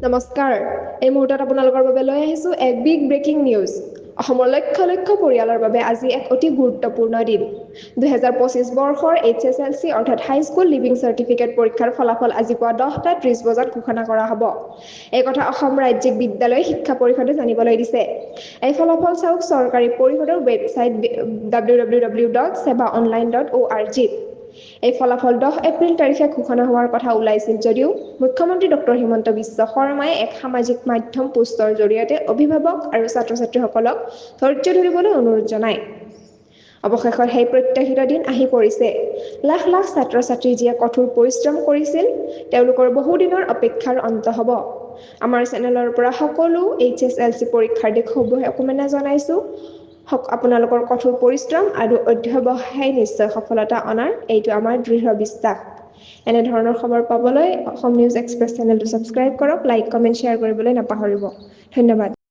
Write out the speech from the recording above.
নমস্কাৰ এই মুহূৰ্তত আপোনালোকৰ বাবে লৈ আহিছোঁ এক বিগ ব্ৰেকিং নিউজ অসমৰ লক্ষ লক্ষ পৰিয়ালৰ বাবে আজি এক অতি গুৰুত্বপূৰ্ণ দিন 2025 বৰ্ষৰ HSLC অৰ্থাৎ হাই স্কুল লিভিং চাৰ্টিফিকেট পৰীক্ষাৰ ফলাফল আজি পুৱা 10:30 বজাত ঘোষণা কৰা হ'ব এই কথা অসম ৰাজ্যিক বিদ্যালয় শিক্ষা পৰিষদে জানিবলৈ দিছে এই ফলাফল চাওক চৰকাৰী পৰিষদৰ ৱেবছাইট www.sebaonline.org এই ফলাফল 10 এপ্ৰিল তাৰিখে ঘোষণা হোৱাৰ কথা ওলাইছিল যদিও মুখ্যমন্ত্ৰী ডক্টৰ হিমন্ত বিশ্ব শৰ্মাই এক সামাজিক মাধ্যম পোষ্টৰ জৰিয়তে অভিভাৱক আৰু ছাত্ৰ-ছাত্ৰীসকলক ধৈৰ্য ধৰিবলৈ অনুৰোধ জনায় অৱশেষত সেই প্ৰত্যাশিত দিন আহি পৰিছে লাখ লাখ ছাত্ৰ-ছাত্ৰী যিয়ে কঠোৰ পৰিশ্ৰম কৰিছিল তেওঁলোকৰ বহুদিনৰ অপেক্ষাৰ অন্ত হ'ব আমাৰ চেনেলৰ পৰা সকলো HSLC পৰীক্ষাৰ্থীক শুভকামনা জনাইছো আপোনালোকৰ কঠোৰ পৰিশ্ৰম আৰু অধ্যৱসায় নিশ্চয় সফলতা অনাৰ এইটো আমাৰ দৃঢ় বিশ্বাস এনে ধৰণৰ খবৰ পাবলৈ অসম নিউজ এক্সপ্ৰেছ চেনেলটো সাবস্ক্ৰাইব কৰক লাইক কমেন্ট শেয়াৰ কৰিবলৈ নাপাহৰিব ধন্যবাদ